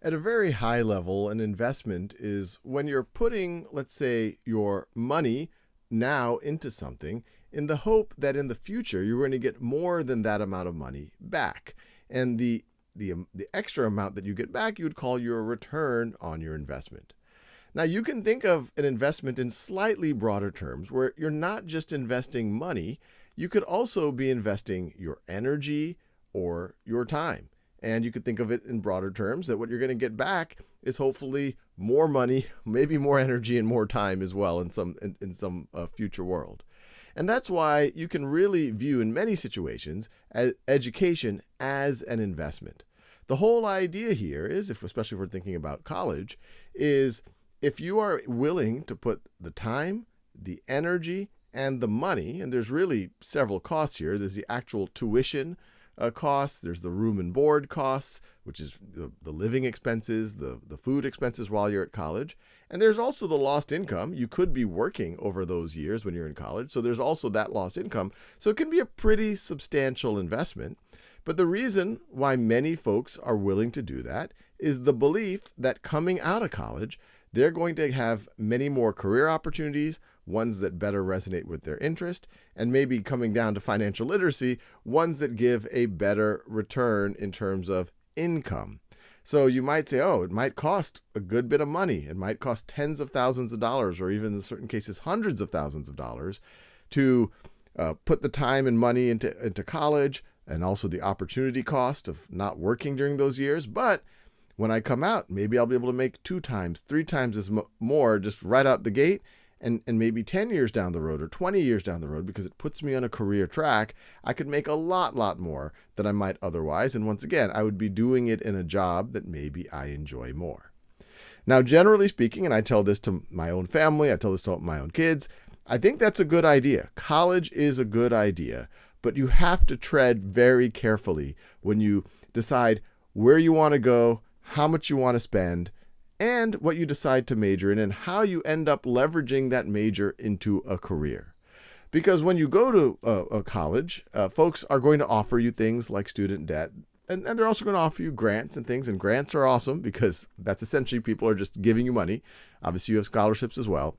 At a very high level, an investment is when you're putting, let's say, your money now into something in the hope that in the future you're going to get more than that amount of money back. And the extra amount that you get back, you would call your return on your investment. Now, you can think of an investment in slightly broader terms where you're not just investing money, you could also be investing your energy or your time. And you could think of it in broader terms that what you're going to get back is hopefully more money, maybe more energy and more time as well in some future world. And that's why you can really view in many situations education as an investment. The whole idea here is, especially if we're thinking about college, is if you are willing to put the time, the energy, and the money, and there's really several costs here. There's the actual tuition costs, there's the room and board costs, which is the living expenses, the food expenses while you're at college. And there's also the lost income. You could be working over those years when you're in college, so there's also that lost income. So it can be a pretty substantial investment. But the reason why many folks are willing to do that is the belief that coming out of college, they're going to have many more career opportunities, ones that better resonate with their interest, and maybe coming down to financial literacy, ones that give a better return in terms of income. So you might say, oh, it might cost a good bit of money. It might cost tens of thousands of dollars, or even in certain cases, hundreds of thousands of dollars to put the time and money into college, and also the opportunity cost of not working during those years. But when I come out, maybe I'll be able to make 2 times, 3 times as more just right out the gate, and maybe 10 years down the road or 20 years down the road, because it puts me on a career track, I could make a lot more than I might otherwise. And once again, I would be doing it in a job that maybe I enjoy more. Now, generally speaking, and I tell this to my own family, I tell this to my own kids, I think that's a good idea. College is a good idea, but you have to tread very carefully when you decide where you want to go, how much you want to spend, and what you decide to major in, and how you end up leveraging that major into a career. Because when you go to a college, folks are going to offer you things like student debt, and they're also going to offer you grants and things, and grants are awesome because that's essentially people are just giving you money. Obviously, you have scholarships as well.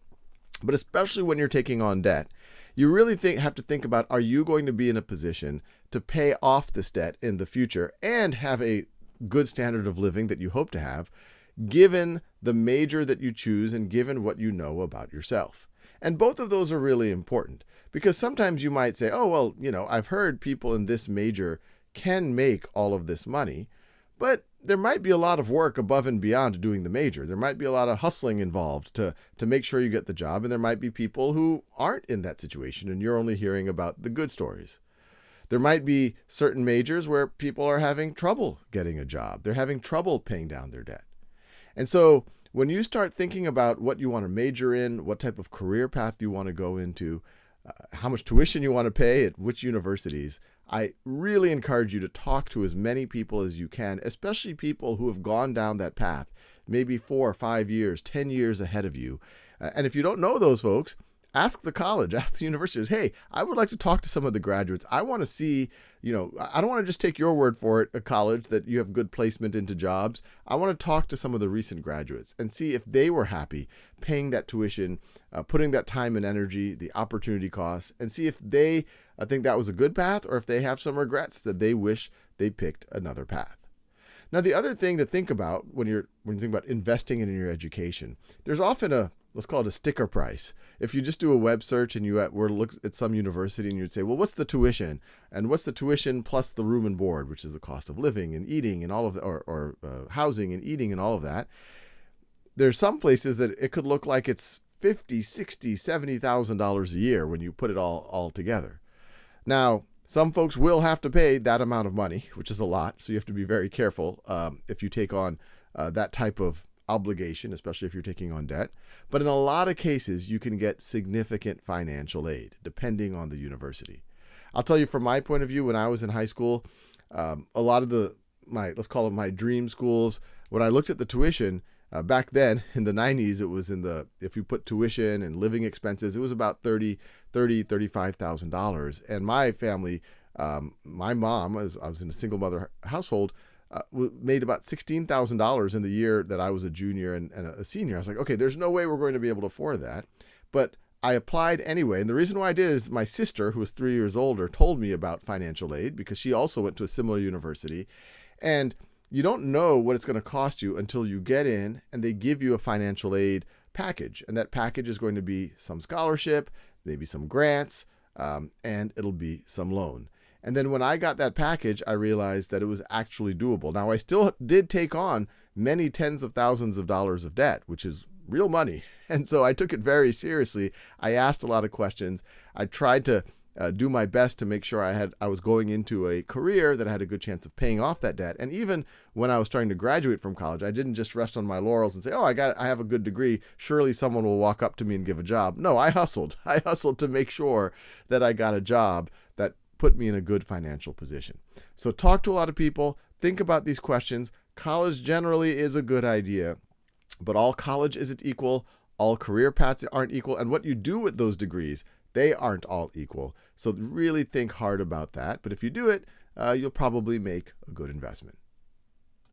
But especially when you're taking on debt, you really have to think about, are you going to be in a position to pay off this debt in the future and have a good standard of living that you hope to have, given the major that you choose and given what you know about yourself. And both of those are really important, because sometimes you might say, oh, well, I've heard people in this major can make all of this money, but there might be a lot of work above and beyond doing the major. There might be a lot of hustling involved to make sure you get the job, and there might be people who aren't in that situation, and you're only hearing about the good stories. There might be certain majors where people are having trouble getting a job. They're having trouble paying down their debt. And so when you start thinking about what you want to major in, what type of career path you want to go into, how much tuition you want to pay at which universities, I really encourage you to talk to as many people as you can, especially people who have gone down that path, maybe 4 or 5 years, 10 years ahead of you. And if you don't know those folks, ask the college, ask the universities, hey, I would like to talk to some of the graduates. I want to see, I don't want to just take your word for it at college that you have good placement into jobs. I want to talk to some of the recent graduates and see if they were happy paying that tuition, putting that time and energy, the opportunity costs, and see if they think that was a good path or if they have some regrets that they wish they picked another path. Now, the other thing to think about when you think about investing in your education, there's often let's call it a sticker price. If you just do a web search and you were to look at some university and you'd say, well, what's the tuition? And what's the tuition plus the room and board, which is the cost of living and eating and all of that, or housing and eating and all of that. There's some places that it could look like it's $50,000, $60,000, $70,000 a year when you put it all together. Now, some folks will have to pay that amount of money, which is a lot. So you have to be very careful if you take on that type of obligation, especially if you're taking on debt. But in a lot of cases, you can get significant financial aid, depending on the university. I'll tell you from my point of view, when I was in high school, a lot of let's call it my dream schools, when I looked at the tuition, back then in the 90s, it was if you put tuition and living expenses, it was about $35,000. And my family, my mom, I was in a single mother household, made about $16,000 in the year that I was a junior and a senior. I was like, okay, there's no way we're going to be able to afford that. But I applied anyway. And the reason why I did is my sister, who was 3 years older, told me about financial aid because she also went to a similar university. And you don't know what it's going to cost you until you get in and they give you a financial aid package. And that package is going to be some scholarship, maybe some grants, and it'll be some loan. And then when I got that package, I realized that it was actually doable. Now, I still did take on many tens of thousands of dollars of debt, which is real money. And so I took it very seriously. I asked a lot of questions. I tried to do my best to make sure I was going into a career that I had a good chance of paying off that debt. And even when I was starting to graduate from college, I didn't just rest on my laurels and say, oh, I have a good degree. Surely someone will walk up to me and give a job. No, I hustled. I hustled to make sure that I got a job that put me in a good financial position. So talk to a lot of people. Think about these questions. College generally is a good idea, but all college isn't equal. All career paths aren't equal. And what you do with those degrees, they aren't all equal. So really think hard about that. But if you do it, you'll probably make a good investment.